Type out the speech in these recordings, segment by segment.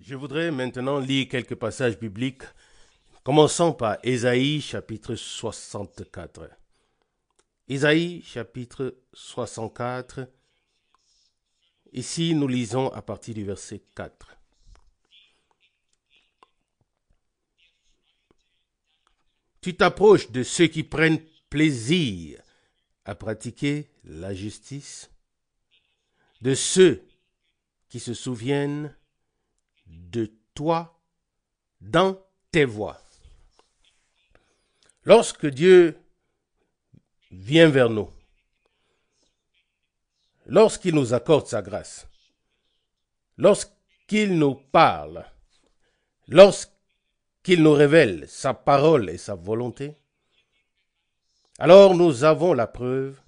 Je voudrais maintenant lire quelques passages bibliques, commençant par Ésaïe chapitre 64. Ésaïe chapitre 64, ici nous lisons à partir du verset 4. Tu t'approches de ceux qui prennent plaisir à pratiquer la justice, de ceux qui se souviennent de toi dans tes voies. Lorsque Dieu vient vers nous, lorsqu'il nous accorde sa grâce, lorsqu'il nous parle, lorsqu'il nous révèle sa parole et sa volonté, alors nous avons la preuve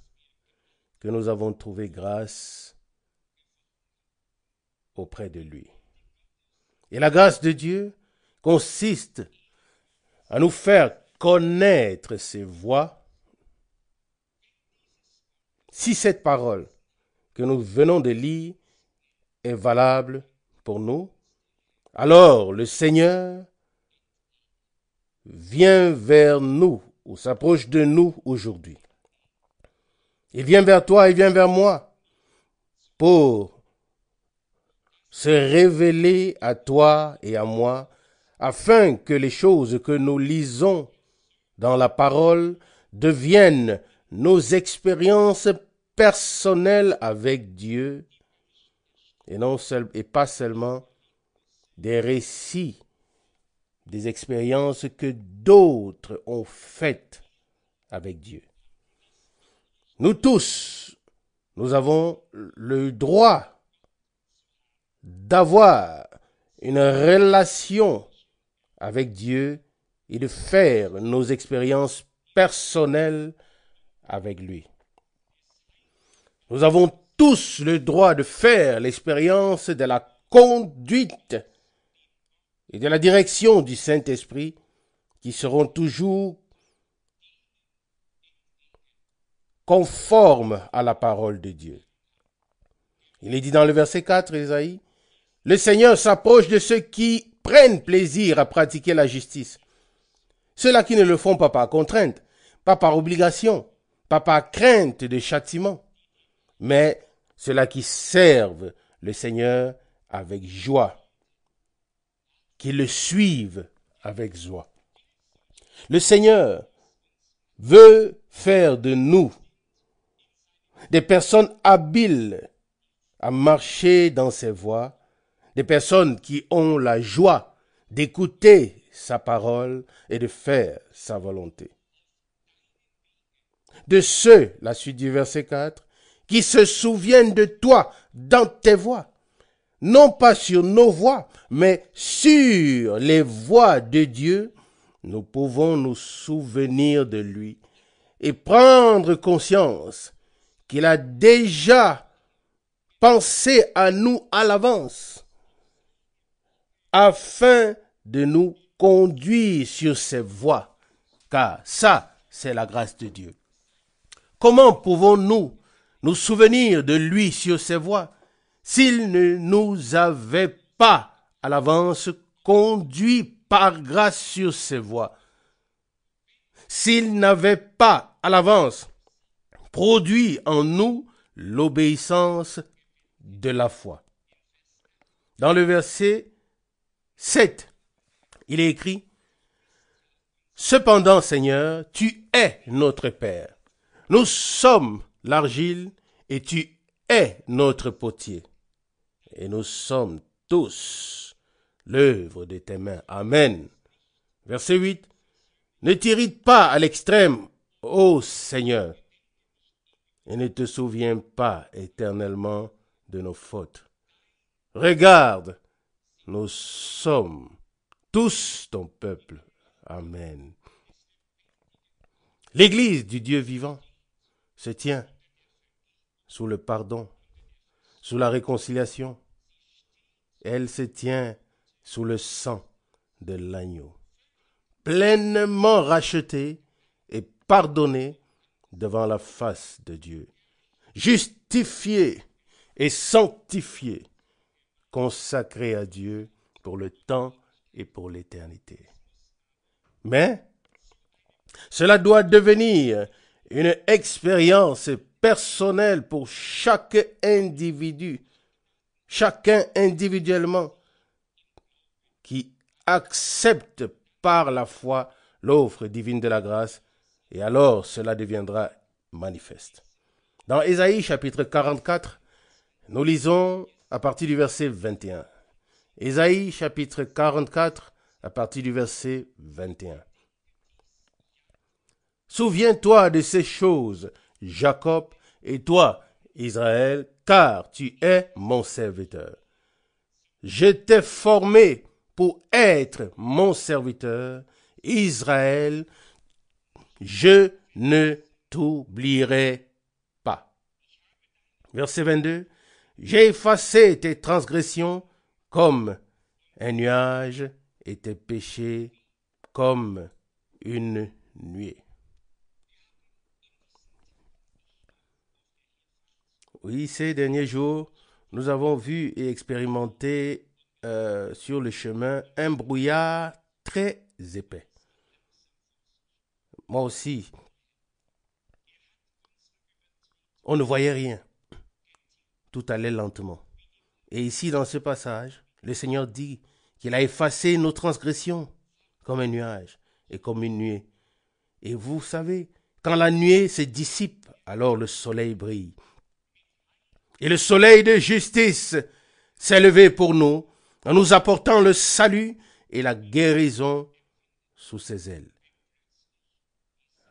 que nous avons trouvé grâce auprès de lui. Et la grâce de Dieu consiste à nous faire connaître ses voies. Si cette parole que nous venons de lire est valable pour nous, alors le Seigneur vient vers nous ou s'approche de nous aujourd'hui. Il vient vers toi, il vient vers moi pour se révéler à toi et à moi afin que les choses que nous lisons dans la parole deviennent nos expériences personnelles avec Dieu et pas seulement des récits, des expériences que d'autres ont faites avec Dieu. Nous tous, nous avons le droit d'avoir une relation avec Dieu et de faire nos expériences personnelles avec lui. Nous avons tous le droit de faire l'expérience de la conduite et de la direction du Saint-Esprit qui seront toujours conformes à la parole de Dieu. Il est dit dans le verset 4, Ésaïe, « Le Seigneur s'approche de ceux qui prennent plaisir à pratiquer la justice. Ceux-là qui ne le font pas par contrainte, pas par obligation, pas par crainte de châtiment, mais ceux-là qui servent le Seigneur avec joie, qui le suivent avec joie. » Le Seigneur veut faire de nous des personnes habiles à marcher dans ses voies, des personnes qui ont la joie d'écouter sa parole et de faire sa volonté. De ceux, la suite du verset 4, qui se souviennent de toi dans tes voies, non pas sur nos voies, mais sur les voies de Dieu, nous pouvons nous souvenir de lui et prendre conscience qu'il a déjà pensé à nous à l'avance afin de nous conduire sur ses voies, car ça, c'est la grâce de Dieu. Comment pouvons-nous nous souvenir de lui sur ses voies s'il ne nous avait pas à l'avance conduit par grâce sur ses voies, s'il n'avait pas à l'avance produit en nous l'obéissance de la foi? Dans le verset 7, il est écrit, « Cependant, Seigneur, tu es notre Père. Nous sommes l'argile et tu es notre potier. Et nous sommes tous l'œuvre de tes mains. » Amen. Verset 8, « Ne t'irrite pas à l'extrême, ô Seigneur, et ne te souviens pas éternellement de nos fautes. Regarde, nous sommes tous ton peuple. » Amen. L'Église du Dieu vivant se tient sous le pardon, sous la réconciliation. Elle se tient sous le sang de l'agneau, pleinement rachetée et pardonnée devant la face de Dieu, justifiée et sanctifiée, consacrée à Dieu pour le temps et pour l'éternité. Mais cela doit devenir une expérience personnelle pour chaque individu, chacun individuellement, qui accepte par la foi l'offre divine de la grâce, et alors cela deviendra manifeste. Dans Ésaïe chapitre 44, nous lisons à partir du verset 21. Ésaïe chapitre 44, à partir du verset 21. Souviens-toi de ces choses, Jacob, et toi, Israël, car tu es mon serviteur. Je t'ai formé pour être mon serviteur, Israël, je ne t'oublierai pas. Verset 22. J'ai effacé tes transgressions comme un nuage et tes péchés comme une nuée. Oui, ces derniers jours, nous avons vu et expérimenté sur le chemin un brouillard très épais. Moi aussi, on ne voyait rien. Tout allait lentement. Et ici, dans ce passage, le Seigneur dit qu'il a effacé nos transgressions comme un nuage et comme une nuée. Et vous savez, quand la nuée se dissipe, alors le soleil brille. Et le soleil de justice s'est levé pour nous, en nous apportant le salut et la guérison sous ses ailes.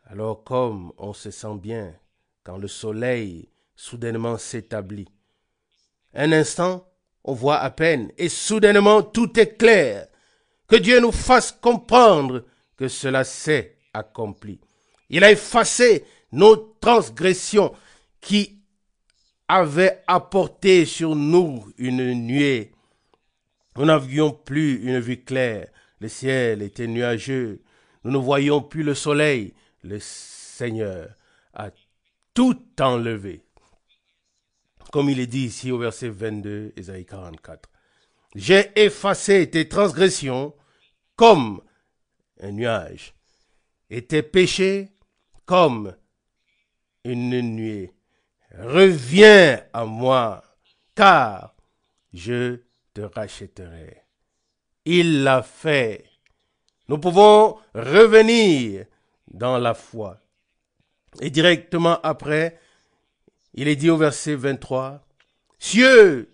Alors comme on se sent bien quand le soleil soudainement s'établit, un instant, on voit à peine et soudainement tout est clair. Que Dieu nous fasse comprendre que cela s'est accompli. Il a effacé nos transgressions qui avaient apporté sur nous une nuée. Nous n'avions plus une vue claire. Le ciel était nuageux. Nous ne voyions plus le soleil. Le Seigneur a tout enlevé. Comme il est dit ici au verset 22, Ésaïe 44. J'ai effacé tes transgressions comme un nuage et tes péchés comme une nuée. Reviens à moi, car je te rachèterai. Il l'a fait. Nous pouvons revenir dans la foi. Et directement après, il est dit au verset 23, « Cieux,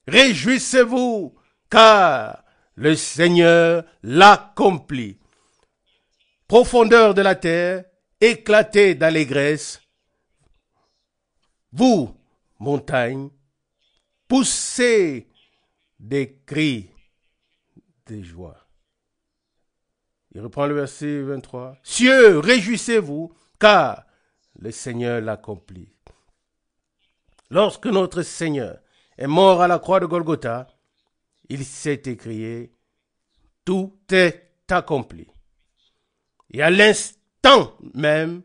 réjouissez-vous, car le Seigneur l'accomplit. Profondeur de la terre, éclatez d'allégresse. Vous, montagnes, poussez des cris de joie. » Il reprend le verset 23. « Cieux, réjouissez-vous, car le Seigneur l'accomplit. » Lorsque notre Seigneur est mort à la croix de Golgotha, il s'est écrié, « Tout est accompli. » Et à l'instant même,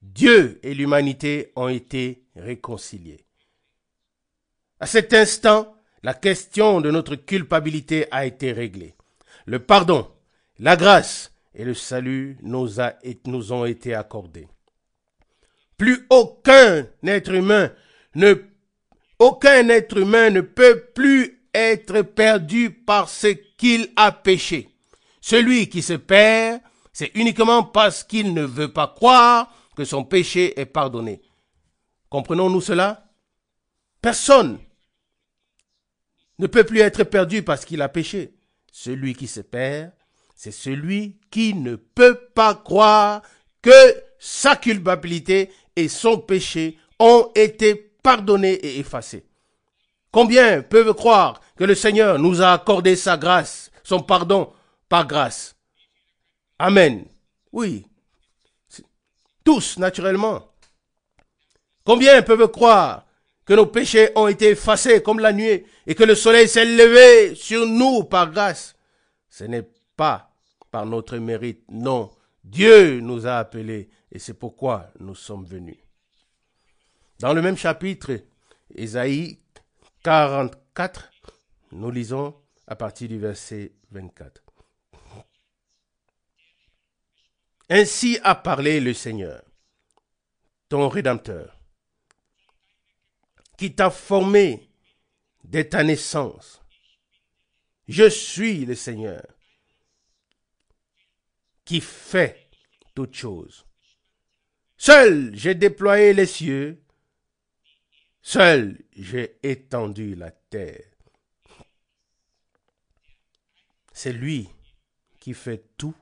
Dieu et l'humanité ont été réconciliés. À cet instant, la question de notre culpabilité a été réglée. Le pardon, la grâce et le salut nous ont été accordés. Plus aucun être humain ne peut plus être perdu parce qu'il a péché. Celui qui se perd, c'est uniquement parce qu'il ne veut pas croire que son péché est pardonné. Comprenons-nous cela? Personne ne peut plus être perdu parce qu'il a péché. Celui qui se perd, c'est celui qui ne peut pas croire que sa culpabilité et son péché ont été pardonnés et effacés. Combien peuvent croire que le Seigneur nous a accordé sa grâce, son pardon par grâce? Amen. Oui. Tous, naturellement. Combien peuvent croire que nos péchés ont été effacés comme la nuée et que le soleil s'est levé sur nous par grâce? Ce n'est pas par notre mérite, non. Dieu nous a appelés et c'est pourquoi nous sommes venus. Dans le même chapitre, Ésaïe 44, nous lisons à partir du verset 24. Ainsi a parlé le Seigneur, ton Rédempteur, qui t'a formé dès ta naissance. Je suis le Seigneur, qui fait toutes choses. Seul j'ai déployé les cieux, seul j'ai étendu la terre. C'est lui qui fait tout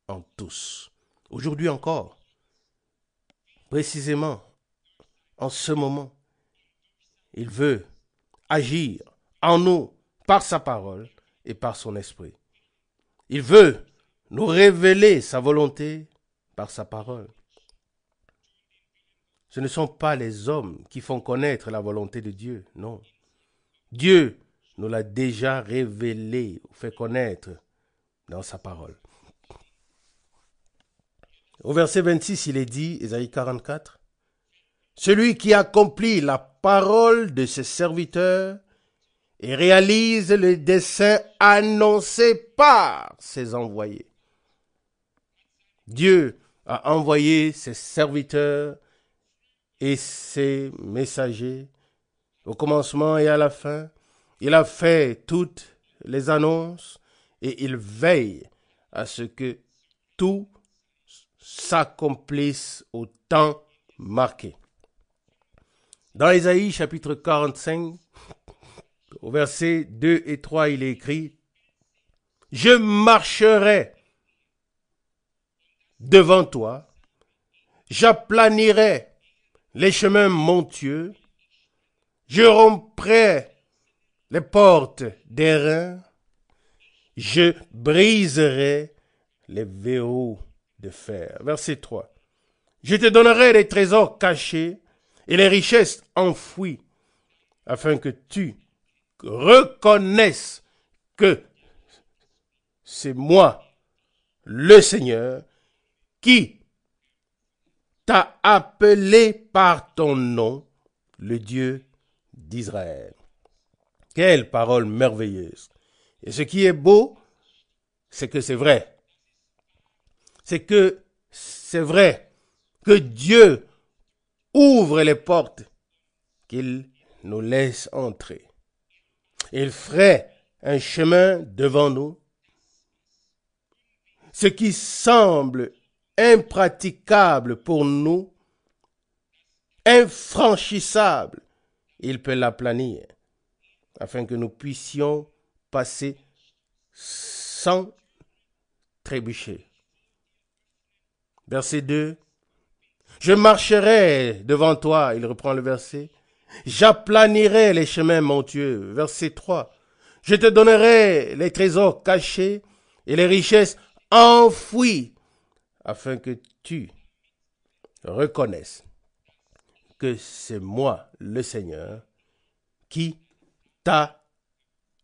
en tous. Aujourd'hui encore, précisément en ce moment, il veut agir en nous par sa parole et par son esprit. Il veut nous révéler sa volonté par sa parole. Ce ne sont pas les hommes qui font connaître la volonté de Dieu, non. Dieu nous l'a déjà révélé, fait connaître dans sa parole. Au verset 26, il est dit, Ésaïe 44, « Celui qui accomplit la parole de ses serviteurs et réalise le dessein annoncé par ses envoyés. » Dieu a envoyé ses serviteurs et ses messagers au commencement et à la fin. Il a fait toutes les annonces et il veille à ce que tout s'accomplisse au temps marqué. Dans Ésaïe chapitre 45, au verset 2 et 3, il est écrit « Je marcherai devant toi, j'aplanirai les chemins montueux, je romprai les portes d'airain, je briserai les verrous de fer. » Verset 3. « Je te donnerai les trésors cachés et les richesses enfouies, afin que tu reconnaisses que c'est moi, le Seigneur, qui t'a appelé par ton nom, le Dieu d'Israël. » Quelle parole merveilleuse. Et ce qui est beau, c'est que c'est vrai. C'est que c'est vrai que Dieu ouvre les portes, qu'il nous laisse entrer. Il ferait un chemin devant nous. Ce qui semble impraticable pour nous, infranchissable, il peut l'aplanir, afin que nous puissions passer sans trébucher. Verset 2. « Je marcherai devant toi », il reprend le verset, « j'aplanirai les chemins montueux. » Verset 3. « Je te donnerai les trésors cachés et les richesses enfouies, afin que tu reconnaisses que c'est moi, le Seigneur, qui t'a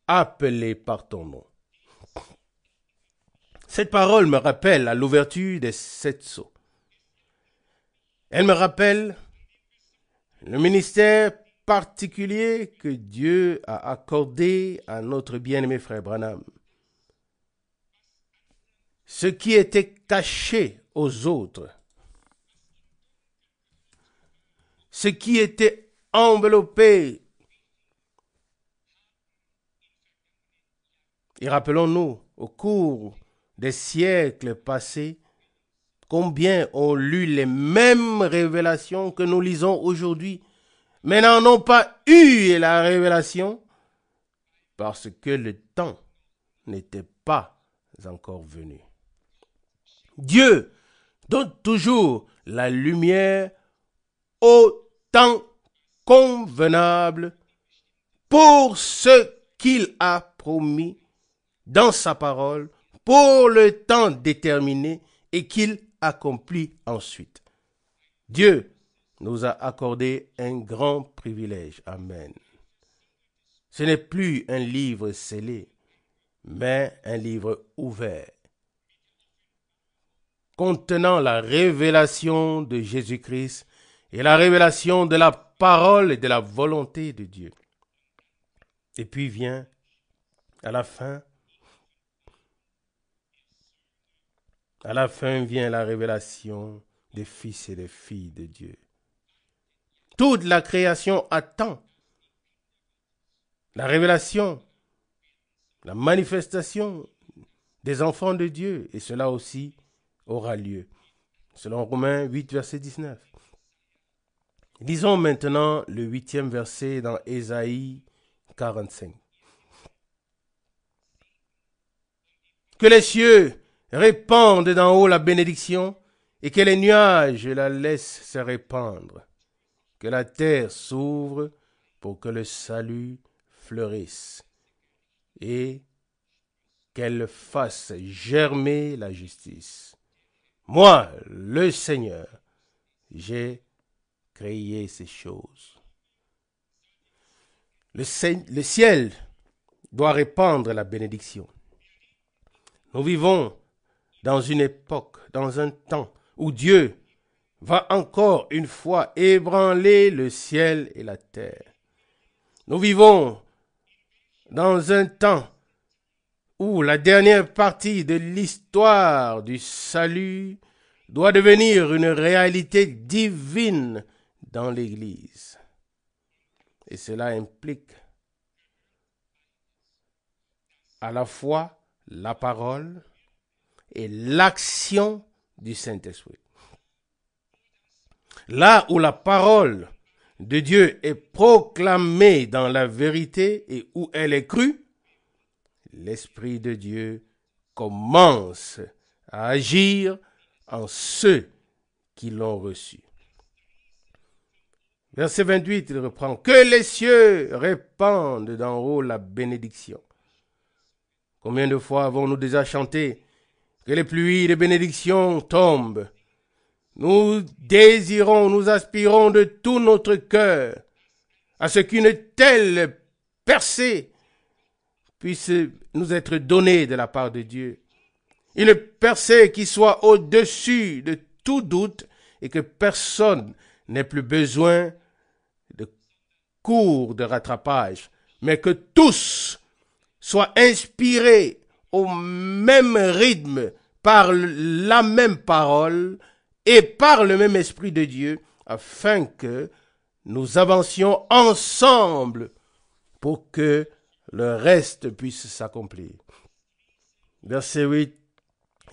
appelé par ton nom. » Cette parole me rappelle à l'ouverture des 7 sceaux. Elle me rappelle le ministère particulier que Dieu a accordé à notre bien-aimé frère Branham. Ce qui était caché aux autres, ce qui était enveloppé. Et rappelons-nous, au cours des siècles passés, combien ont lu les mêmes révélations que nous lisons aujourd'hui, mais n'en ont pas eu la révélation parce que le temps n'était pas encore venu. Dieu donne toujours la lumière au temps convenable pour ce qu'il a promis dans sa parole, pour le temps déterminé et qu'il accomplit ensuite. Dieu nous a accordé un grand privilège. Amen. Ce n'est plus un livre scellé, mais un livre ouvert, contenant la révélation de Jésus-Christ et la révélation de la parole et de la volonté de Dieu. Et puis vient À la fin vient la révélation des fils et des filles de Dieu. Toute la création attend la révélation, la manifestation des enfants de Dieu, et cela aussi aura lieu. Selon Romains 8, verset 19. Lisons maintenant le 8e verset dans Ésaïe 45. Que les cieux répandent d'en haut la bénédiction et que les nuages la laissent se répandre. Que la terre s'ouvre pour que le salut fleurisse et qu'elle fasse germer la justice. Moi, le Seigneur, j'ai créé ces choses. Le ciel doit répandre la bénédiction. Nous vivons dans une époque, dans un temps où Dieu va encore une fois ébranler le ciel et la terre. Nous vivons dans un temps où la dernière partie de l'histoire du salut doit devenir une réalité divine dans l'Église. Et cela implique à la fois la parole et l'action du Saint-Esprit. Là où la parole de Dieu est proclamée dans la vérité et où elle est crue, l'Esprit de Dieu commence à agir en ceux qui l'ont reçu. Verset 28, il reprend « Que les cieux répandent d'en haut la bénédiction. » Combien de fois avons-nous déjà chanté que les pluies de bénédiction tombent? Nous désirons, nous aspirons de tout notre cœur à ce qu'une telle percée puisse nous être donnée de la part de Dieu. Une percée qui soit au-dessus de tout doute et que personne n'ait plus besoin de cours de rattrapage, mais que tous soient inspirés au même rythme par la même parole et par le même Esprit de Dieu, afin que nous avancions ensemble pour que le reste puisse s'accomplir. Verset 8,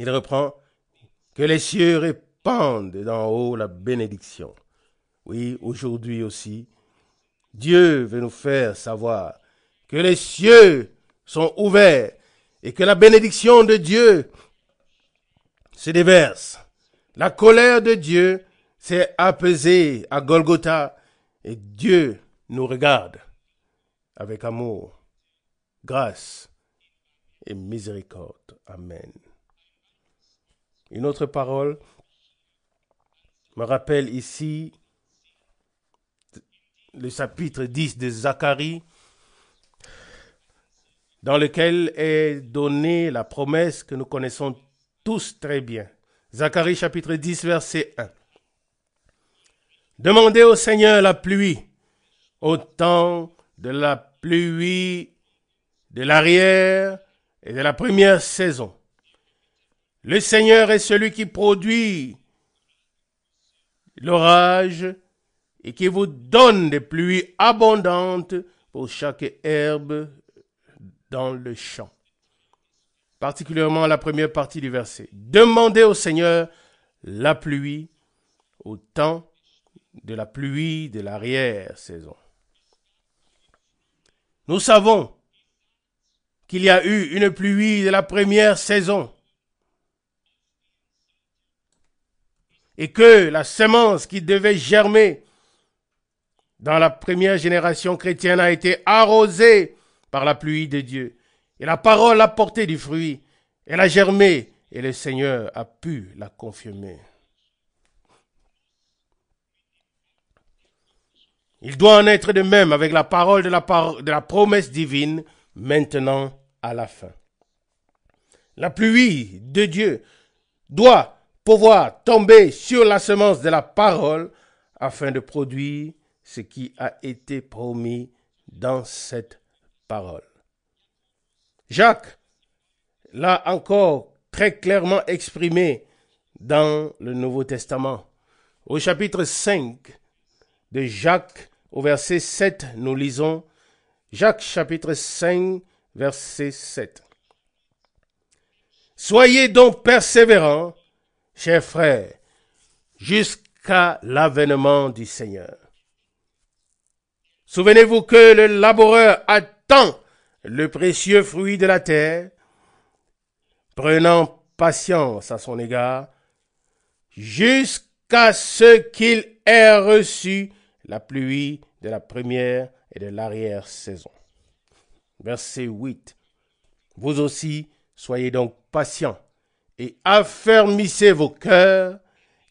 il reprend « Que les cieux répandent d'en haut la bénédiction. » Oui, aujourd'hui aussi, Dieu veut nous faire savoir que les cieux sont ouverts et que la bénédiction de Dieu se déverse. La colère de Dieu s'est apaisée à Golgotha et Dieu nous regarde avec amour, grâce et miséricorde. Amen. Une autre parole me rappelle ici le chapitre 10 de Zacharie, dans lequel est donnée la promesse que nous connaissons tous très bien. Zacharie chapitre 10, verset 1. Demandez au Seigneur la pluie, au temps de la pluie de l'arrière et de la première saison. Le Seigneur est celui qui produit l'orage et qui vous donne des pluies abondantes pour chaque herbe dans le champ. Particulièrement la première partie du verset. Demandez au Seigneur la pluie au temps de la pluie de l'arrière-saison. Nous savons qu'il y a eu une pluie de la première saison et que la semence qui devait germer dans la première génération chrétienne a été arrosée par la pluie de Dieu. Et la parole a porté du fruit. Elle a germé et le Seigneur a pu la confirmer. Il doit en être de même avec la parole de la promesse divine maintenant à la fin. La pluie de Dieu doit pouvoir tomber sur la semence de la parole afin de produire ce qui a été promis dans cette parole. Jacques l'a encore très clairement exprimé dans le Nouveau Testament. Au chapitre 5 de Jacques, au verset 7, nous lisons Jacques chapitre 5, verset 7. Soyez donc persévérants, chers frères, jusqu'à l'avènement du Seigneur. Souvenez-vous que le laboureur attend le précieux fruit de la terre, prenant patience à son égard, jusqu'à ce qu'il ait reçu la pluie de la première et de l'arrière-saison. Verset 8. Vous aussi, soyez donc patients et affermissez vos cœurs,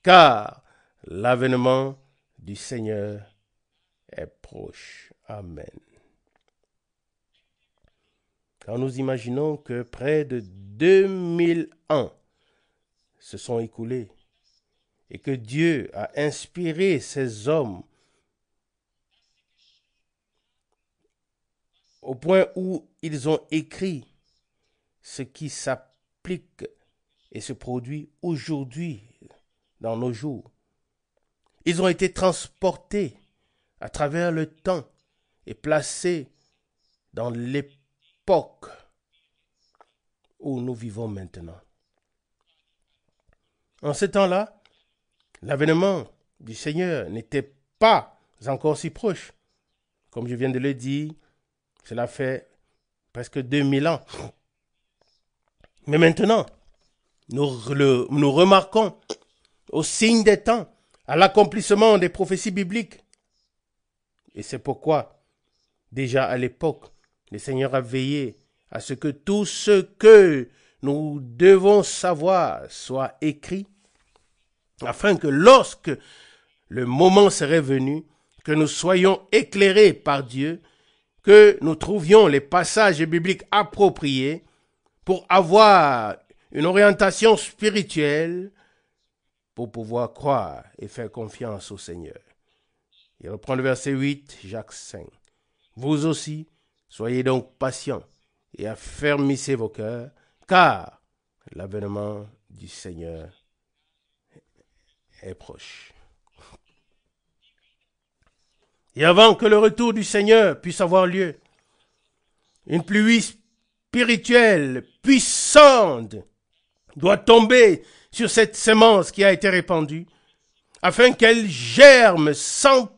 car l'avènement du Seigneur est proche. Amen. Quand nous imaginons que près de 2000 ans se sont écoulés et que Dieu a inspiré ces hommes au point où ils ont écrit ce qui s'applique et se produit aujourd'hui dans nos jours. Ils ont été transportés à travers le temps et placés dans l'époque où nous vivons maintenant. En ce temps-là, l'avènement du Seigneur n'était pas encore si proche. Comme je viens de le dire, cela fait presque 2000 ans. Mais maintenant, nous remarquons au signe des temps, à l'accomplissement des prophéties bibliques. Et c'est pourquoi, déjà à l'époque, le Seigneur a veillé à ce que tout ce que nous devons savoir soit écrit, afin que lorsque le moment serait venu, que nous soyons éclairés par Dieu, que nous trouvions les passages bibliques appropriés pour avoir une orientation spirituelle, pour pouvoir croire et faire confiance au Seigneur. Il reprend le verset 8, Jacques 5. Vous aussi, soyez donc patients et affermissez vos cœurs, car l'avènement du Seigneur est proche. Et avant que le retour du Seigneur puisse avoir lieu, une pluie spirituelle puissante doit tomber sur cette semence qui a été répandue, afin qu'elle germe sans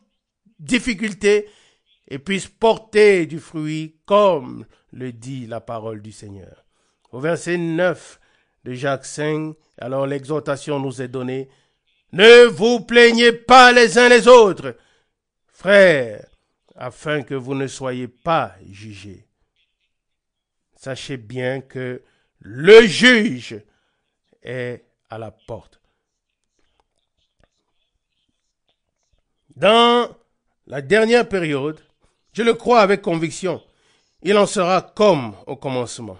difficulté et puisse porter du fruit comme le dit la parole du Seigneur. Au verset 9 de Jacques 5, alors l'exhortation nous est donnée: ne vous plaignez pas les uns les autres, frères, afin que vous ne soyez pas jugés. Sachez bien que le juge est à la porte. Dans la dernière période, je le crois avec conviction, il en sera comme au commencement.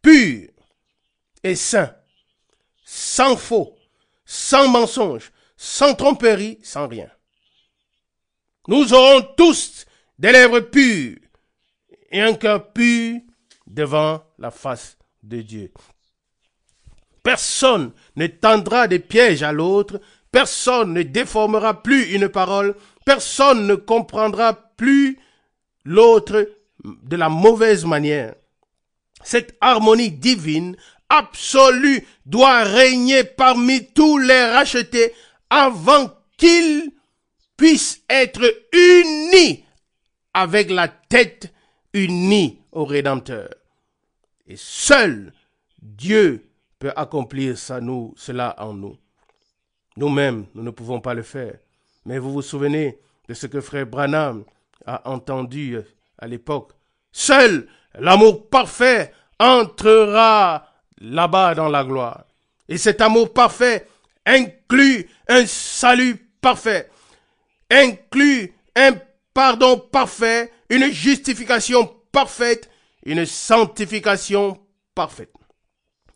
Pur et saint, sans faux, sans mensonge, sans tromperie, sans rien. Nous aurons tous des lèvres pures et un cœur pur devant la face de Dieu. Personne ne tendra des pièges à l'autre, personne ne déformera plus une parole, personne ne comprendra plus l'autre de la mauvaise manière. Cette harmonie divine absolue doit régner parmi tous les rachetés avant qu'ils puissent être unis avec la tête unie au Rédempteur. Et seul Dieu peut accomplir cela en nous. Nous-mêmes, nous ne pouvons pas le faire. Mais vous vous souvenez de ce que frère Branham a entendu à l'époque. Seul l'amour parfait entrera là-bas dans la gloire. Et cet amour parfait inclut un salut parfait, inclut un pardon parfait, une justification parfaite, une sanctification parfaite.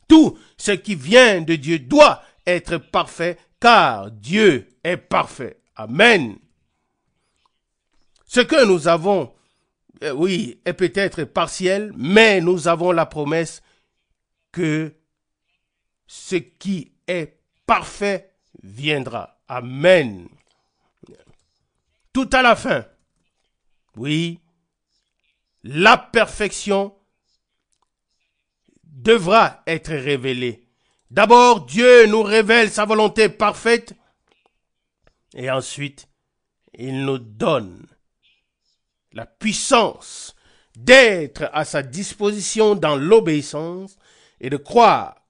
Tout ce qui vient de Dieu doit être parfait, car Dieu est parfait. Amen. Ce que nous avons oui, est peut-être partielle, mais nous avons la promesse que ce qui est parfait viendra. Amen. Tout à la fin, oui, la perfection devra être révélée. D'abord, Dieu nous révèle sa volonté parfaite et ensuite, il nous donne la puissance d'être à sa disposition dans l'obéissance et de croire,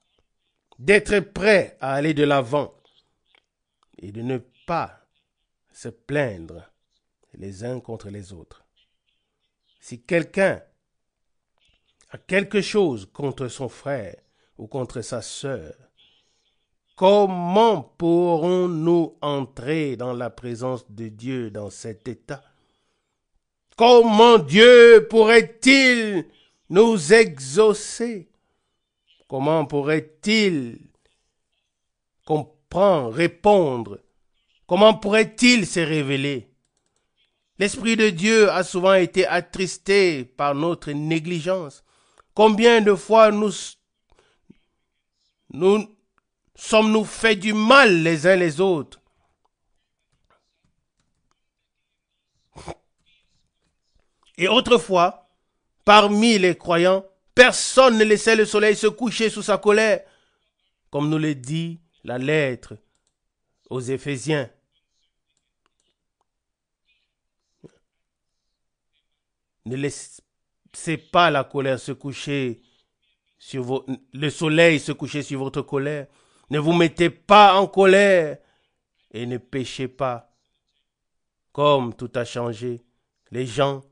d'être prêt à aller de l'avant et de ne pas se plaindre les uns contre les autres. Si quelqu'un a quelque chose contre son frère ou contre sa sœur, comment pourrons-nous entrer dans la présence de Dieu dans cet état? Comment Dieu pourrait-il nous exaucer? Comment pourrait-il comprendre, répondre? Comment pourrait-il se révéler? L'Esprit de Dieu a souvent été attristé par notre négligence. Combien de fois nous sommes-nous fait du mal les uns les autres? Et autrefois, parmi les croyants, personne ne laissait le soleil se coucher sous sa colère, comme nous le dit la lettre aux Éphésiens. Ne laissez pas la colère se coucher sur le soleil se coucher sur votre colère. Ne vous mettez pas en colère et ne péchez pas. Comme tout a changé, les gens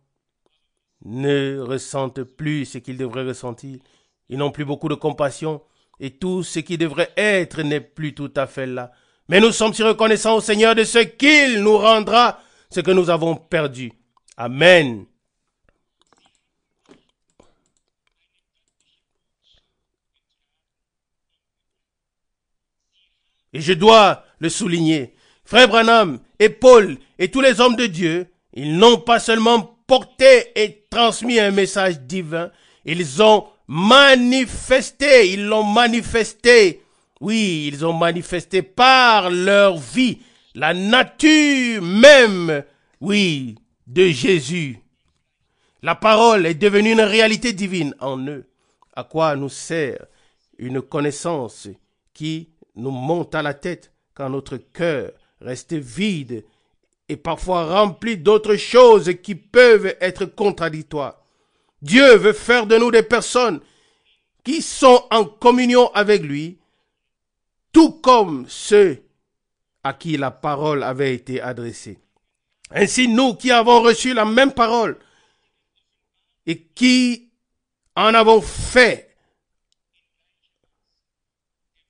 ne ressentent plus ce qu'ils devraient ressentir. Ils n'ont plus beaucoup de compassion et tout ce qui devrait être n'est plus tout à fait là. Mais nous sommes si reconnaissants au Seigneur de ce qu'il nous rendra ce que nous avons perdu. Amen. Et je dois le souligner, Frère Branham et Paul et tous les hommes de Dieu, ils n'ont pas seulement porté et transmis un message divin, ils l'ont manifesté, oui, ils ont manifesté par leur vie la nature même, oui, de Jésus. La parole est devenue une réalité divine en eux. À quoi nous sert une connaissance qui nous monte à la tête quand notre cœur reste vide et parfois rempli d'autres choses qui peuvent être contradictoires. Dieu veut faire de nous des personnes qui sont en communion avec lui, tout comme ceux à qui la parole avait été adressée. Ainsi, nous qui avons reçu la même parole et qui en avons fait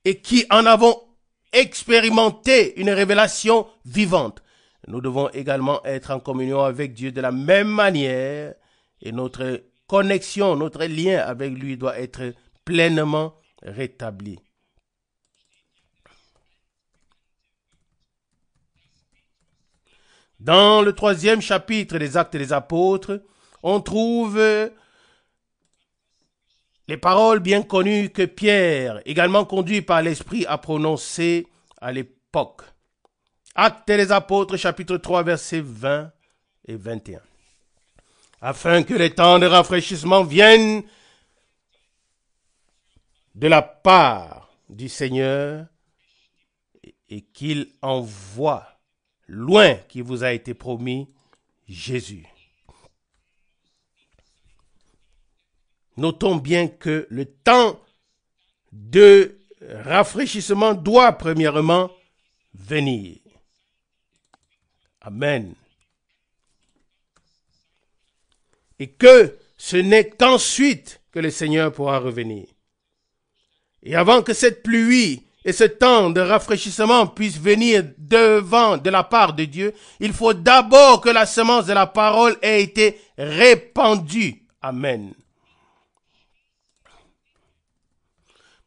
et qui en avons expérimenté une révélation vivante, nous devons également être en communion avec Dieu de la même manière et notre connexion, notre lien avec lui doit être pleinement rétabli. Dans le 3e chapitre des Actes des Apôtres, on trouve les paroles bien connues que Pierre, également conduit par l'Esprit, a prononcées à l'époque. Actes des Apôtres, chapitre 3, versets 20 et 21. Afin que les temps de rafraîchissement viennent de la part du Seigneur et qu'il envoie loin qui vous a été promis Jésus. Notons bien que le temps de rafraîchissement doit premièrement venir. Amen. Et que ce n'est qu'ensuite que le Seigneur pourra revenir. Et avant que cette pluie et ce temps de rafraîchissement puisse venir de la part de Dieu, il faut d'abord que la semence de la parole ait été répandue. Amen.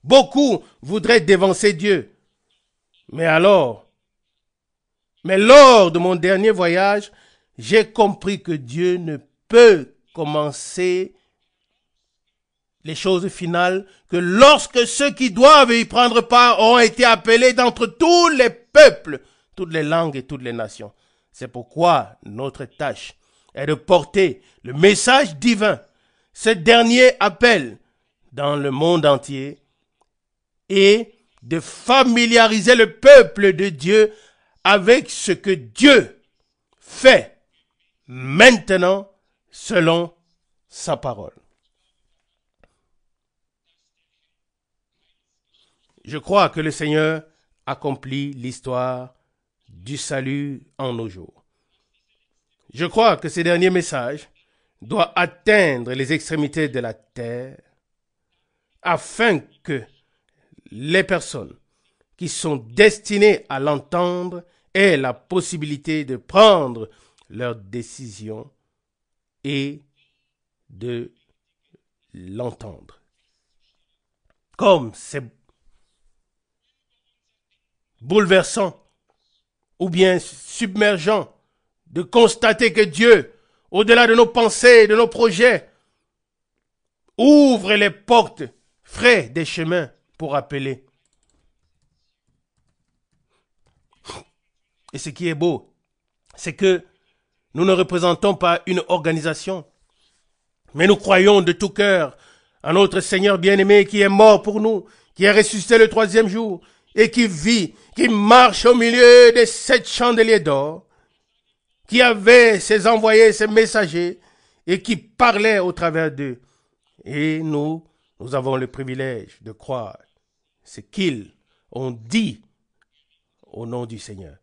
Beaucoup voudraient dévancer Dieu. Mais lors de mon dernier voyage, j'ai compris que Dieu ne peut commencer les choses finales, que lorsque ceux qui doivent y prendre part ont été appelés d'entre tous les peuples, toutes les langues et toutes les nations. C'est pourquoi notre tâche est de porter le message divin, ce dernier appel dans le monde entier, et de familiariser le peuple de Dieu avec ce que Dieu fait maintenant selon sa parole. Je crois que le Seigneur accomplit l'histoire du salut en nos jours. Je crois que ce dernier message doit atteindre les extrémités de la terre afin que les personnes qui sont destinées à l'entendre aient la possibilité de prendre leurs décisions et de l'entendre. Comme c'est bouleversant ou bien submergent de constater que Dieu, au-delà de nos pensées, de nos projets, ouvre les portes, fraie des chemins pour appeler. Et ce qui est beau, c'est que nous ne représentons pas une organisation, mais nous croyons de tout cœur à notre Seigneur bien-aimé qui est mort pour nous, qui est ressuscité le troisième jour et qui vit, qui marche au milieu de 7 chandeliers d'or, qui avait ses envoyés, ses messagers et qui parlait au travers d'eux. Et nous avons le privilège de croire ce qu'ils ont dit au nom du Seigneur.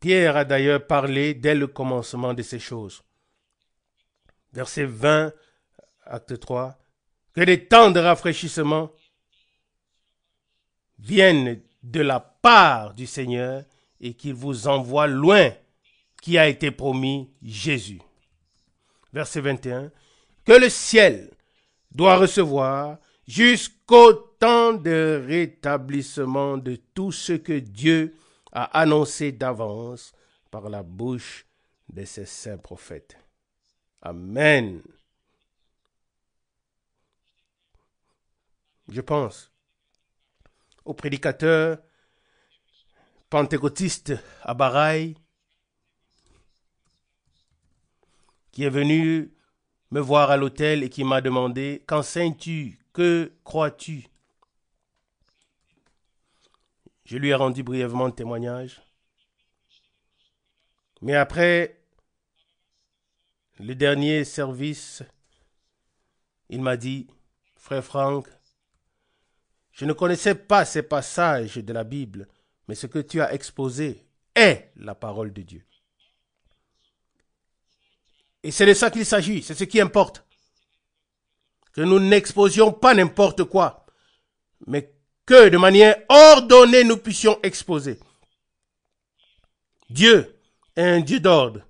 Pierre a d'ailleurs parlé dès le commencement de ces choses. Verset 20, acte 3, que des temps de rafraîchissement viennent de la part du Seigneur et qu'il vous envoie loin, qui a été promis Jésus. Verset 21, que le ciel doit recevoir jusqu'au temps de rétablissement de tout ce que Dieu a annoncé d'avance par la bouche de ses saints prophètes. Amen. Je pense au prédicateur pentecôtiste à Baraï qui est venu me voir à l'hôtel et qui m'a demandé « Qu'enseignes-tu? Que crois-tu » Je lui ai rendu brièvement le témoignage. Mais après le dernier service, il m'a dit « Frère Franck, je ne connaissais pas ces passages de la Bible, mais ce que tu as exposé est la parole de Dieu. » Et c'est de ça qu'il s'agit, c'est ce qui importe. Que nous n'exposions pas n'importe quoi, mais que de manière ordonnée nous puissions exposer. Dieu est un Dieu d'ordre,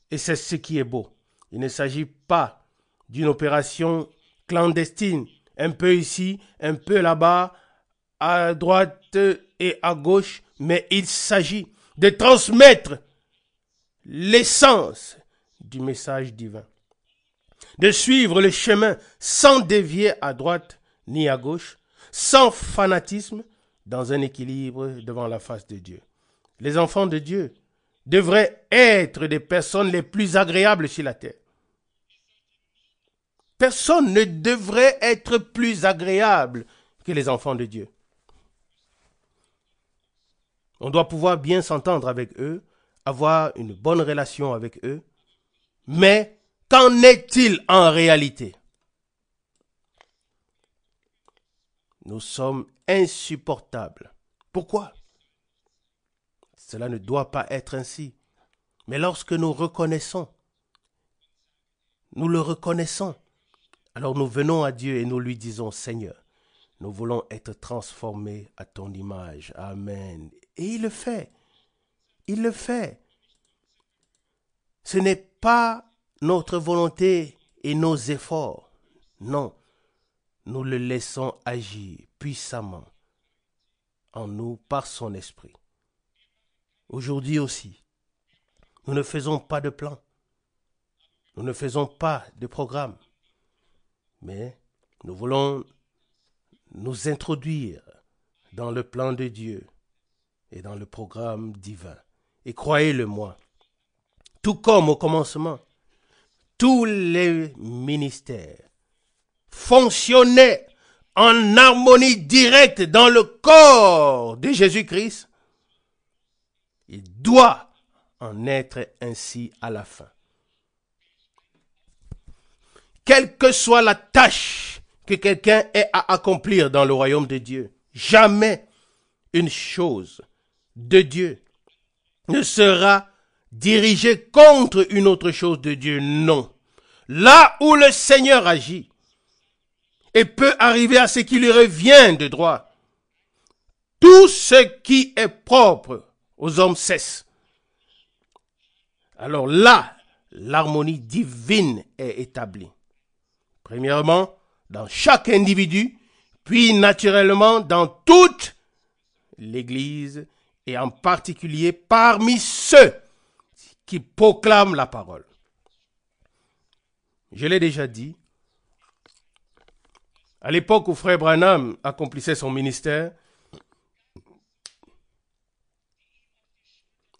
et c'est ce qui est beau. Il ne s'agit pas d'une opération clandestine, un peu ici, un peu là-bas, à droite et à gauche, mais il s'agit de transmettre l'essence du message divin, de suivre le chemin sans dévier à droite ni à gauche, sans fanatisme, dans un équilibre devant la face de Dieu. Les enfants de Dieu devraient être des personnes les plus agréables sur la terre. Personne ne devrait être plus agréable que les enfants de Dieu. On doit pouvoir bien s'entendre avec eux, avoir une bonne relation avec eux, mais qu'en est-il en réalité? Nous sommes insupportables. Pourquoi? Cela ne doit pas être ainsi. Mais lorsque nous reconnaissons, nous le reconnaissons, alors nous venons à Dieu et nous lui disons, Seigneur, nous voulons être transformés à ton image. Amen. Et il le fait. Il le fait. Ce n'est pas notre volonté et nos efforts. Non. Nous le laissons agir puissamment en nous par son esprit. Aujourd'hui aussi, Nous ne faisons pas de plan. Nous ne faisons pas de programme. Mais nous voulons nous introduire dans le plan de Dieu et dans le programme divin. Et croyez-le-moi, tout comme au commencement, tous les ministères fonctionnaient en harmonie directe dans le corps de Jésus-Christ. Il doit en être ainsi à la fin. Quelle que soit la tâche que quelqu'un ait à accomplir dans le royaume de Dieu, jamais une chose de Dieu ne sera dirigée contre une autre chose de Dieu. Non. Là où le Seigneur agit et peut arriver à ce qui lui revient de droit, tout ce qui est propre aux hommes cesse. Alors là, l'harmonie divine est établie. Premièrement, dans chaque individu, puis naturellement dans toute l'Église, et en particulier parmi ceux qui proclament la parole. Je l'ai déjà dit, à l'époque où Frère Branham accomplissait son ministère,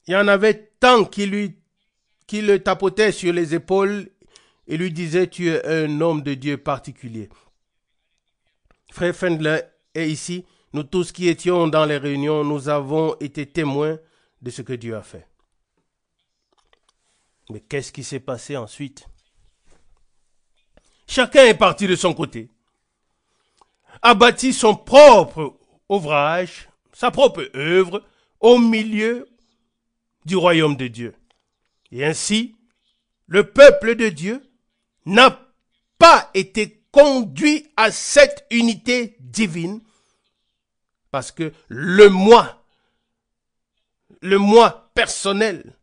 il y en avait tant qui le tapotaient sur les épaules et lui disaient « Tu es un homme de Dieu particulier ». Frère Fendler est ici. Nous tous qui étions dans les réunions, nous avons été témoins de ce que Dieu a fait. Mais qu'est-ce qui s'est passé ensuite? Chacun est parti de son côté, a bâti son propre ouvrage, sa propre œuvre, au milieu du royaume de Dieu. Et ainsi, le peuple de Dieu n'a pas été conduit à cette unité divine parce que le moi personnel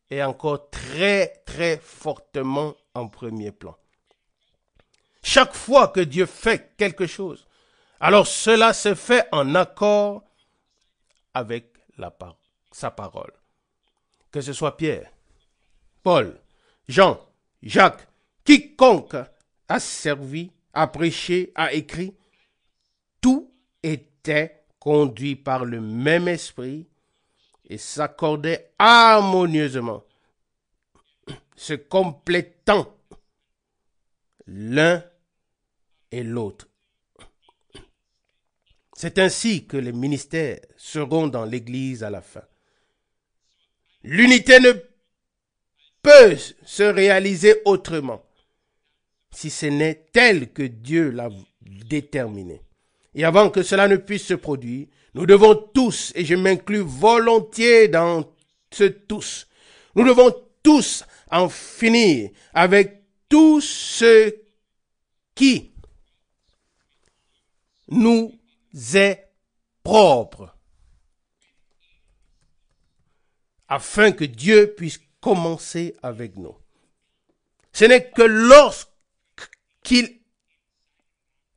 est encore très, très fortement en premier plan. Chaque fois que Dieu fait quelque chose, alors cela se fait en accord avec sa parole. Que ce soit Pierre, Paul, Jean, Jacques, quiconque a servi, a prêché, a écrit, tout était conduit par le même esprit et s'accordait harmonieusement, se complétant l'un et l'autre. C'est ainsi que les ministères seront dans l'Église à la fin. L'unité ne peut se réaliser autrement si ce n'est tel que Dieu l'a déterminé. Et avant que cela ne puisse se produire, nous devons tous, et je m'inclus volontiers dans ce tous, nous devons tous en finir avec tout ce qui nous est propre, afin que Dieu puisse commencer avec nous. Ce n'est que lorsqu'il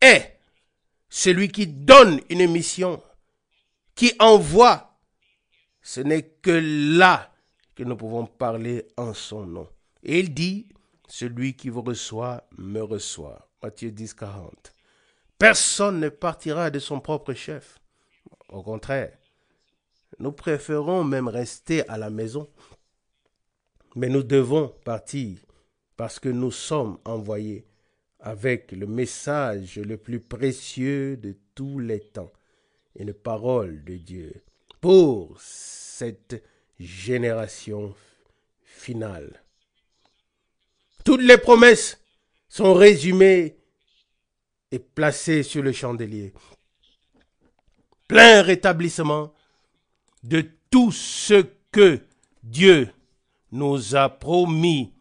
est celui qui donne une mission, qui envoie, ce n'est que là que nous pouvons parler en son nom. Et il dit, celui qui vous reçoit, me reçoit. Matthieu 10, 40. Personne ne partira de son propre chef. Au contraire, nous préférons même rester à la maison. Mais nous devons partir parce que nous sommes envoyés avec le message le plus précieux de tous les temps, une parole de Dieu pour cette génération finale. Toutes les promesses sont résumées et placées sur le chandelier. Plein rétablissement de tout ce que Dieu nous a promis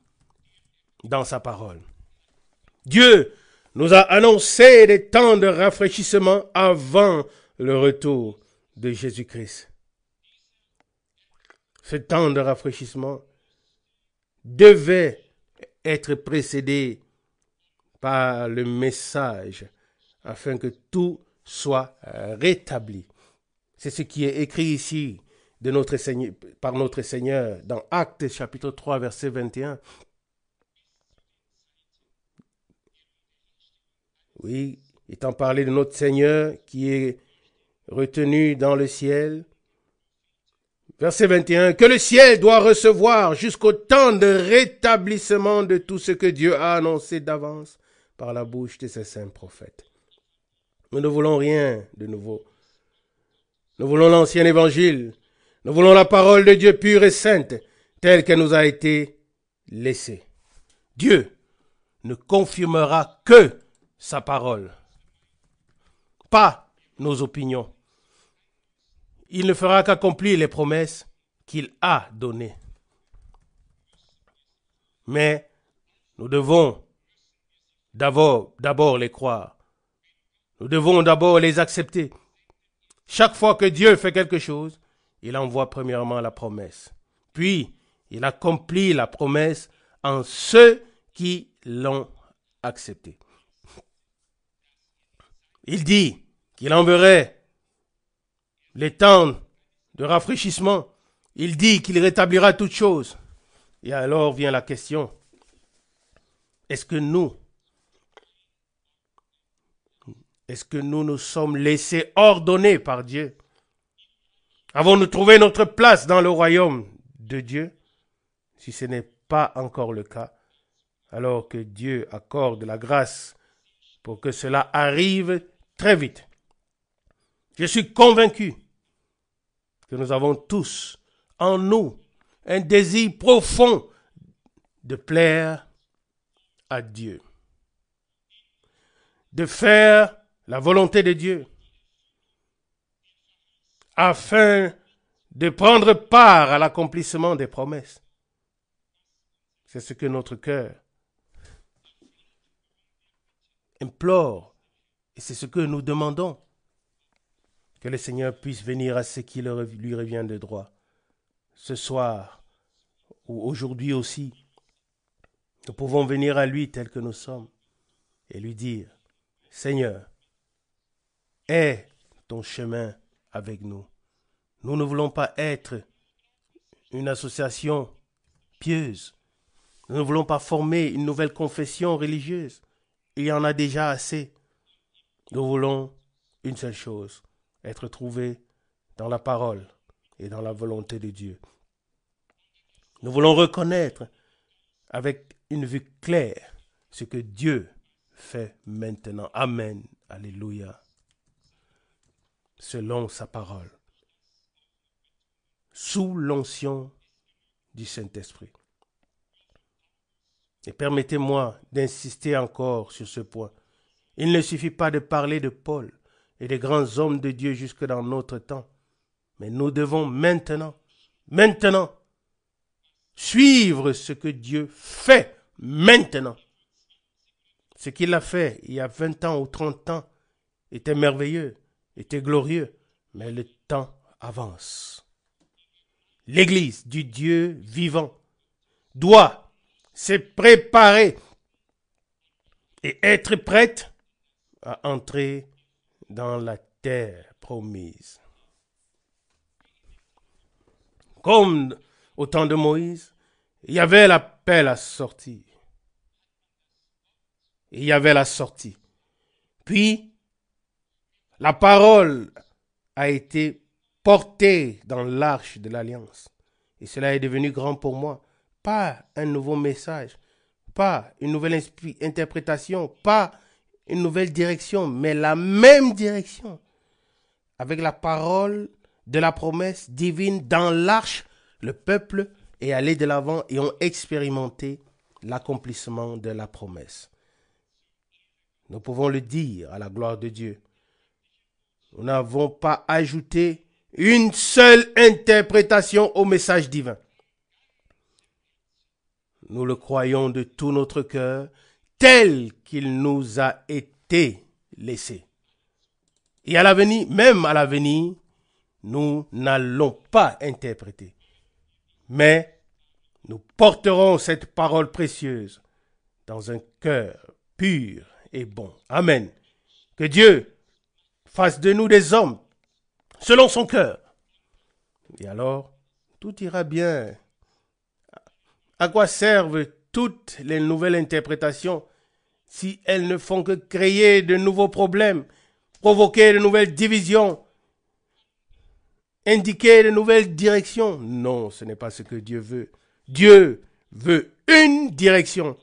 dans sa parole. Dieu nous a annoncé des temps de rafraîchissement avant le retour de Jésus-Christ. Ce temps de rafraîchissement devait être précédé par le message afin que tout soit rétabli. C'est ce qui est écrit ici de notre Seigneur, par notre Seigneur dans Actes chapitre 3 verset 21. Oui, étant parlé de notre Seigneur qui est retenu dans le ciel. Verset 21, que le ciel doit recevoir jusqu'au temps de rétablissement de tout ce que Dieu a annoncé d'avance par la bouche de ses saints prophètes. Nous ne voulons rien de nouveau. Nous voulons l'ancien évangile. Nous voulons la parole de Dieu pure et sainte, telle qu'elle nous a été laissée. Dieu ne confirmera que sa parole, pas nos opinions. Il ne fera qu'accomplir les promesses qu'il a données. Mais nous devons d'abord les croire. Nous devons d'abord les accepter. Chaque fois que Dieu fait quelque chose, il envoie premièrement la promesse. Puis, il accomplit la promesse en ceux qui l'ont accepté. Il dit qu'il enverrait les temps de rafraîchissement. Il dit qu'il rétablira toutes choses. Et alors vient la question. Est-ce que nous nous sommes laissés ordonner par Dieu? Avons-nous trouvé notre place dans le royaume de Dieu? Si ce n'est pas encore le cas, alors que Dieu accorde la grâce pour que cela arrive très vite. Je suis convaincu que nous avons tous en nous un désir profond de plaire à Dieu, de faire la volonté de Dieu, afin de prendre part à l'accomplissement des promesses. C'est ce que notre cœur implore et c'est ce que nous demandons. Que le Seigneur puisse venir à ce qui lui revient de droit. Ce soir ou aujourd'hui aussi, nous pouvons venir à lui tel que nous sommes et lui dire, Seigneur, aie ton chemin avec nous. Nous ne voulons pas être une association pieuse. Nous ne voulons pas former une nouvelle confession religieuse. Il y en a déjà assez. Nous voulons une seule chose, être trouvés dans la parole et dans la volonté de Dieu. Nous voulons reconnaître avec une vue claire ce que Dieu fait maintenant. Amen. Alléluia. Selon sa parole. Sous l'onction du Saint-Esprit. Et permettez-moi d'insister encore sur ce point. Il ne suffit pas de parler de Paul et des grands hommes de Dieu jusque dans notre temps. Mais nous devons maintenant, suivre ce que Dieu fait maintenant. Ce qu'il a fait il y a 20 ans ou 30 ans était merveilleux, était glorieux, mais le temps avance. L'Église du Dieu vivant doit se préparer et être prête à entrer dans la terre promise. Comme au temps de Moïse, il y avait l'appel à sortir. Il y avait la sortie. Puis, la parole a été portée dans l'arche de l'Alliance. Et cela est devenu grand pour moi. Pas un nouveau message, pas une nouvelle interprétation, pas une nouvelle direction, mais la même direction. Avec la parole de la promesse divine dans l'arche, le peuple est allé de l'avant et ont expérimenté l'accomplissement de la promesse. Nous pouvons le dire à la gloire de Dieu. Nous n'avons pas ajouté une seule interprétation au message divin. Nous le croyons de tout notre cœur, tel qu'il nous a été laissé. Et à l'avenir, même à l'avenir, nous n'allons pas interpréter. Mais nous porterons cette parole précieuse dans un cœur pur et bon. Amen. Que Dieu fasse de nous des hommes selon son cœur. Et alors, tout ira bien. À quoi servent toutes les nouvelles interprétations si elles ne font que créer de nouveaux problèmes, provoquer de nouvelles divisions, indiquer de nouvelles directions? Non, ce n'est pas ce que Dieu veut. Dieu veut une direction.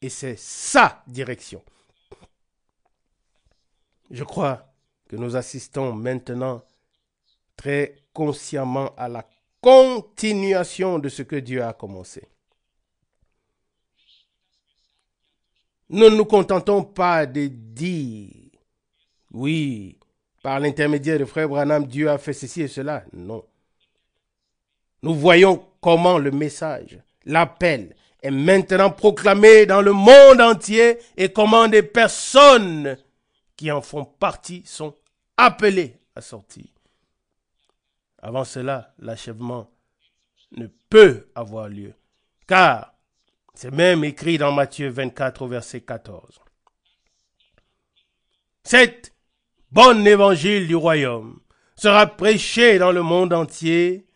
Et c'est sa direction. Je crois que nous assistons maintenant très consciemment à la continuation de ce que Dieu a commencé. Nous ne nous contentons pas de dire, oui, par l'intermédiaire de Frère Branham, Dieu a fait ceci et cela. Non. Nous voyons comment le message, l'appel, est maintenant proclamé dans le monde entier et comment des personnes qui en font partie sont appelées à sortir. Avant cela, l'achèvement ne peut avoir lieu, car c'est même écrit dans Matthieu 24 au verset 14. Cet bon évangile du royaume sera prêché dans le monde entier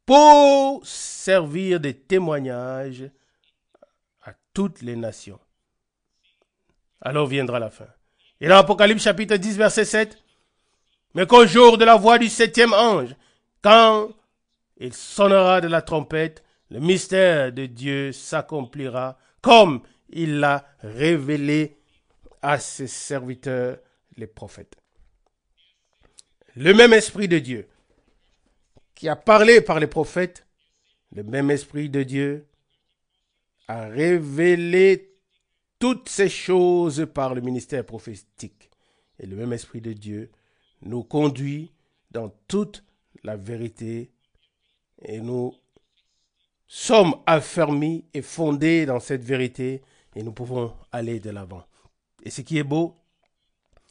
pour servir de témoignage à toutes les nations. Alors viendra la fin. Et dans Apocalypse chapitre 10 verset 7, mais qu'au jour de la voix du 7e ange, quand il sonnera de la trompette, le mystère de Dieu s'accomplira comme il l'a révélé à ses serviteurs, les prophètes. Le même Esprit de Dieu qui a parlé par les prophètes, le même Esprit de Dieu a révélé toutes ces choses par le ministère prophétique. Et le même Esprit de Dieu nous conduit dans toute la vérité et nous sommes affermis et fondés dans cette vérité et nous pouvons aller de l'avant. Et ce qui est beau,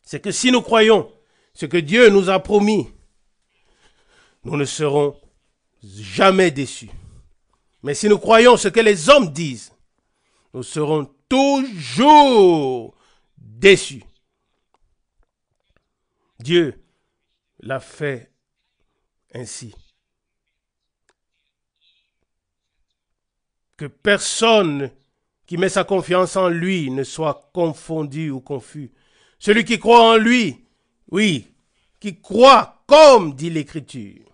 c'est que si nous croyons ce que Dieu nous a promis, nous ne serons jamais déçus. Mais si nous croyons ce que les hommes disent, nous serons toujours déçus. Dieu l'a fait ainsi. Que personne qui met sa confiance en lui ne soit confondu ou confus. Celui qui croit en lui, oui, qui croit comme dit l'Écriture.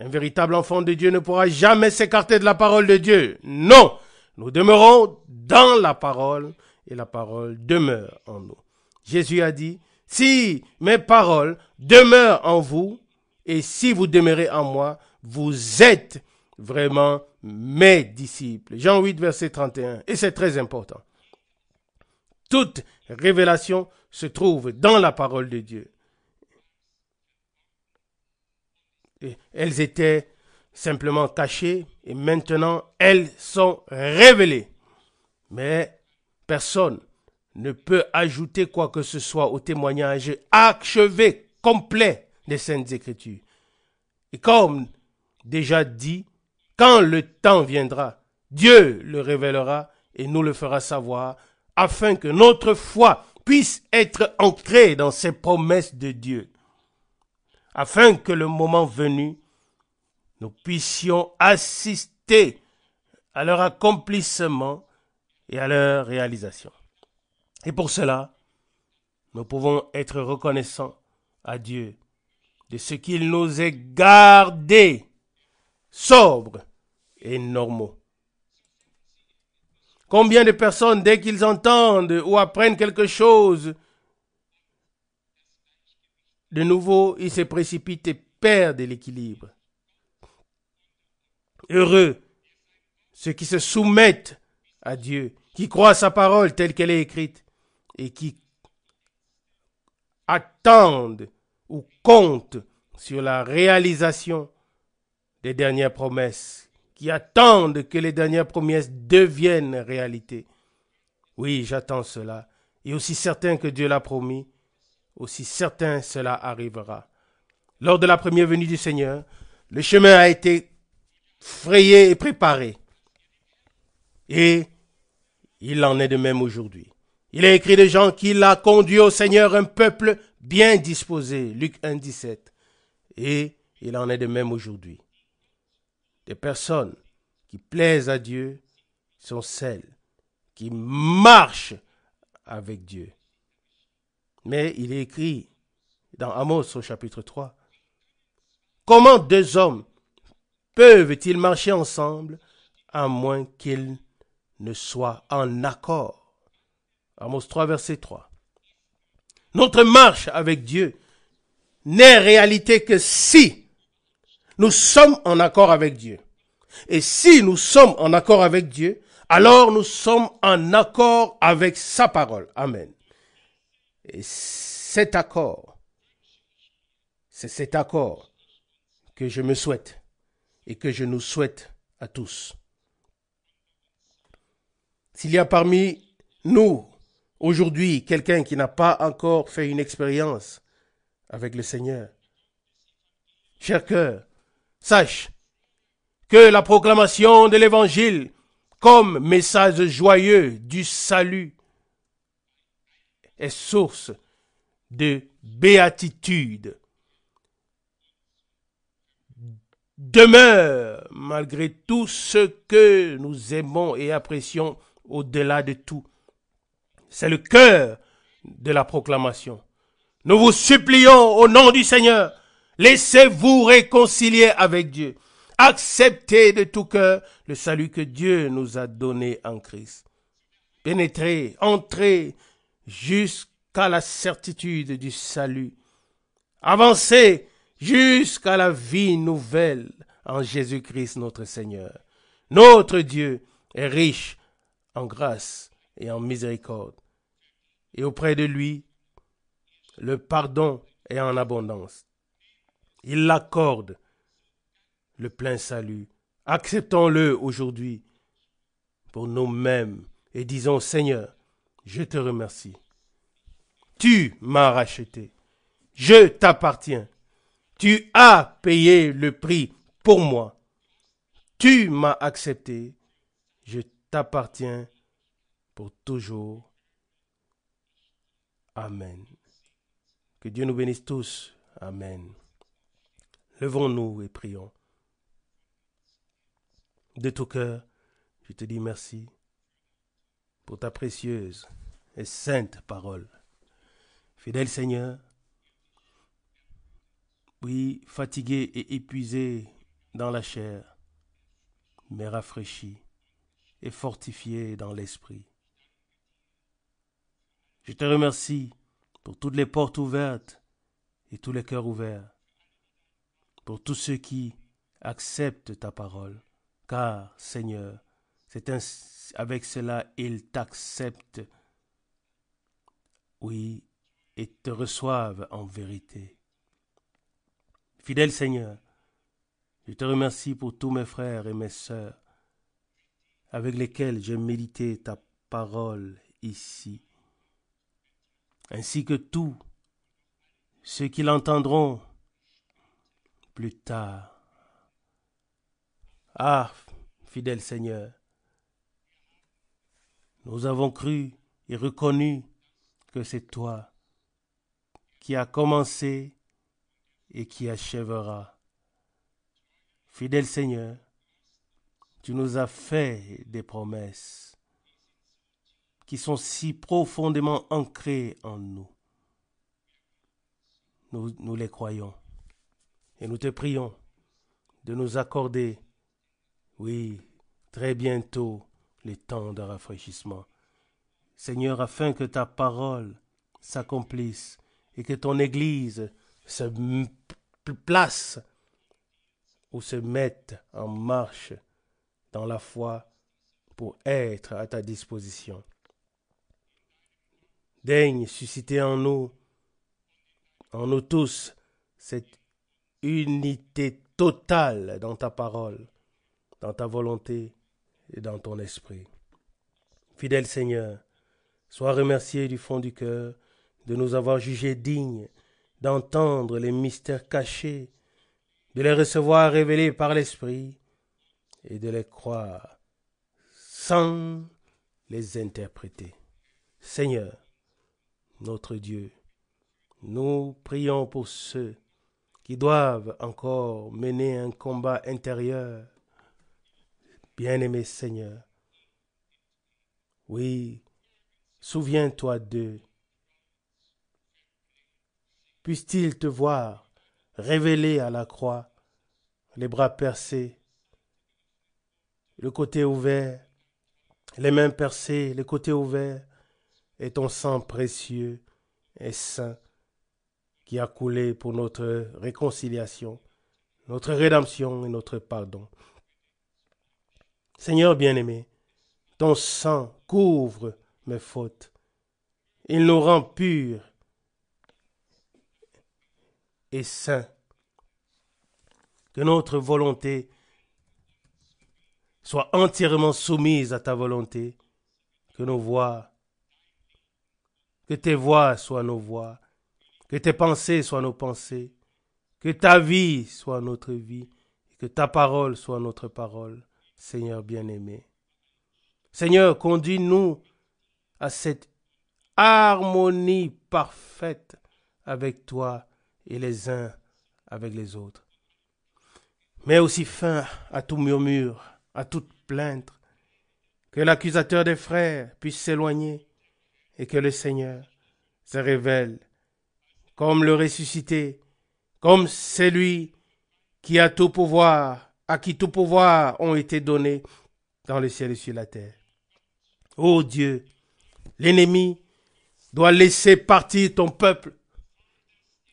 Un véritable enfant de Dieu ne pourra jamais s'écarter de la parole de Dieu. Non, nous demeurons dans la parole et la parole demeure en nous. Jésus a dit, si mes paroles demeurent en vous et si vous demeurez en moi, vous êtes vraiment mes disciples. Jean 8, verset 31. Et c'est très important. Toute révélation se trouve dans la parole de Dieu. Et elles étaient simplement cachées et maintenant elles sont révélées. Mais personne ne peut ajouter quoi que ce soit au témoignage achevé, complet des Saintes Écritures. Et comme déjà dit, quand le temps viendra, Dieu le révélera et nous le fera savoir afin que notre foi puisse être ancrée dans ces promesses de Dieu. Afin que le moment venu, nous puissions assister à leur accomplissement et à leur réalisation. Et pour cela, nous pouvons être reconnaissants à Dieu de ce qu'il nous ait gardés sobres et normaux. Combien de personnes, dès qu'ils entendent ou apprennent quelque chose de nouveau, ils se précipitent et perdent l'équilibre. Heureux ceux qui se soumettent à Dieu, qui croient à sa parole telle qu'elle est écrite et qui attendent ou comptent sur la réalisation des dernières promesses, qui attendent que les dernières promesses deviennent réalité. Oui, j'attends cela. Et aussi certain que Dieu l'a promis, aussi certain cela arrivera. Lors de la première venue du Seigneur, le chemin a été frayé et préparé. Et il en est de même aujourd'hui. Il est écrit de Jean qu'il a conduit au Seigneur un peuple bien disposé. Luc 1, 17. Et il en est de même aujourd'hui. Des personnes qui plaisent à Dieu sont celles qui marchent avec Dieu. Mais il est écrit dans Amos au chapitre 3, comment deux hommes peuvent-ils marcher ensemble à moins qu'ils ne soient en accord? Amos 3, verset 3. Notre marche avec Dieu n'est réalité que si nous sommes en accord avec Dieu. Et si nous sommes en accord avec Dieu, alors nous sommes en accord avec sa parole. Amen. Et c'est cet accord que je me souhaite et que je nous souhaite à tous. S'il y a parmi nous aujourd'hui quelqu'un qui n'a pas encore fait une expérience avec le Seigneur, cher cœur, sache que la proclamation de l'Évangile comme message joyeux du salut est source de béatitude. Demeure malgré tout ce que nous aimons et apprécions au-delà de tout. C'est le cœur de la proclamation. Nous vous supplions au nom du Seigneur, laissez-vous réconcilier avec Dieu. Acceptez de tout cœur le salut que Dieu nous a donné en Christ. Pénétrez, entrez jusqu'à la certitude du salut. Avancez jusqu'à la vie nouvelle en Jésus-Christ notre Seigneur. Notre Dieu est riche en grâce et en miséricorde. Et auprès de lui, le pardon est en abondance. Il accorde le plein salut. Acceptons-le aujourd'hui pour nous-mêmes et disons, Seigneur, je te remercie. Tu m'as racheté. Je t'appartiens. Tu as payé le prix pour moi. Tu m'as accepté. Je t'appartiens pour toujours. Amen. Que Dieu nous bénisse tous. Amen. Levons-nous et prions. De tout cœur, je te dis merci pour ta précieuse et sainte parole. Fidèle Seigneur, oui, fatigué et épuisé dans la chair, mais rafraîchi et fortifié dans l'esprit. Je te remercie pour toutes les portes ouvertes et tous les cœurs ouverts, pour tous ceux qui acceptent ta parole, car, Seigneur, c'est avec cela ils t'acceptent, oui, et te reçoivent en vérité. Fidèle Seigneur, je te remercie pour tous mes frères et mes sœurs avec lesquels j'ai médité ta parole ici, ainsi que tous ceux qui l'entendront plus tard. Ah, fidèle Seigneur, nous avons cru et reconnu que c'est toi qui as commencé et qui achèvera. Fidèle Seigneur, tu nous as fait des promesses qui sont si profondément ancrées en nous. Nous les croyons et nous te prions de nous accorder, oui, très bientôt, les temps de rafraîchissement. Seigneur, afin que ta parole s'accomplisse et que ton Église se place ou se mette en marche dans la foi pour être à ta disposition. Daigne susciter en nous tous, cette unité totale dans ta parole, dans ta volonté et dans ton esprit. Fidèle Seigneur, sois remercié du fond du cœur de nous avoir jugés dignes d'entendre les mystères cachés, de les recevoir révélés par l'Esprit et de les croire sans les interpréter. Seigneur, notre Dieu, nous prions pour ceux qui doivent encore mener un combat intérieur. Bien-aimé Seigneur, oui, souviens-toi d'eux. Puisse-t-il te voir révélé à la croix, les bras percés, le côté ouvert, les mains percées, le côté ouvert, et ton sang précieux et saint qui a coulé pour notre réconciliation, notre rédemption et notre pardon. Seigneur bien-aimé, ton sang couvre mes fautes. Il nous rend purs et saints. Que notre volonté soit entièrement soumise à ta volonté. Que nos voix, que tes voix soient nos voix. Que tes pensées soient nos pensées. Que ta vie soit notre vie. Et que ta parole soit notre parole. Seigneur bien-aimé. Seigneur, conduis-nous à cette harmonie parfaite avec toi et les uns avec les autres. Mais aussi fin à tout murmure, à toute plainte, que l'accusateur des frères puisse s'éloigner et que le Seigneur se révèle comme le ressuscité, comme celui qui a tout pouvoir, à qui tout pouvoir ont été donnés dans le ciel et sur la terre. Ô Dieu, l'ennemi doit laisser partir ton peuple.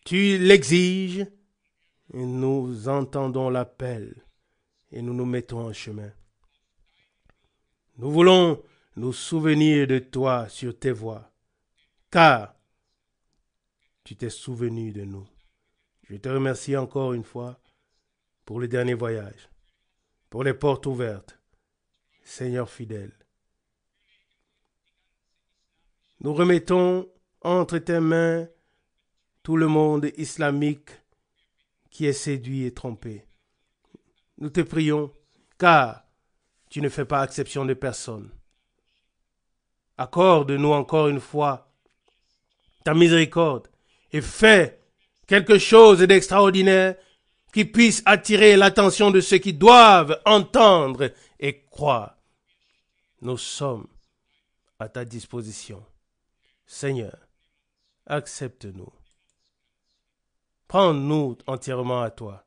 Tu l'exiges et nous entendons l'appel et nous nous mettons en chemin. Nous voulons nous souvenir de toi sur tes voies, car tu t'es souvenu de nous. Je te remercie encore une fois pour le dernier voyage, pour les portes ouvertes. Seigneur fidèle, nous remettons entre tes mains tout le monde islamique qui est séduit et trompé. Nous te prions, car tu ne fais pas exception de personne. Accorde-nous encore une fois ta miséricorde et fais quelque chose d'extraordinaire qui puisse attirer l'attention de ceux qui doivent entendre et croire. Nous sommes à ta disposition. Seigneur, accepte-nous. Prends-nous entièrement à toi.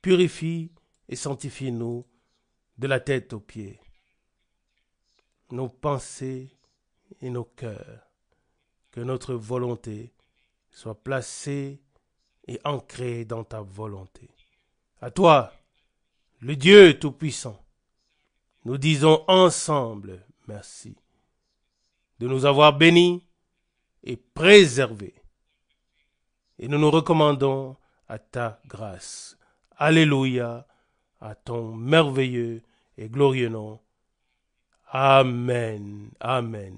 Purifie et sanctifie-nous de la tête aux pieds. Nos pensées et nos cœurs, que notre volonté soit placée et ancrée dans ta volonté. À toi, le Dieu Tout-Puissant, nous disons ensemble merci de nous avoir bénis et préservés. Et nous nous recommandons à ta grâce. Alléluia, à ton merveilleux et glorieux nom. Amen. Amen.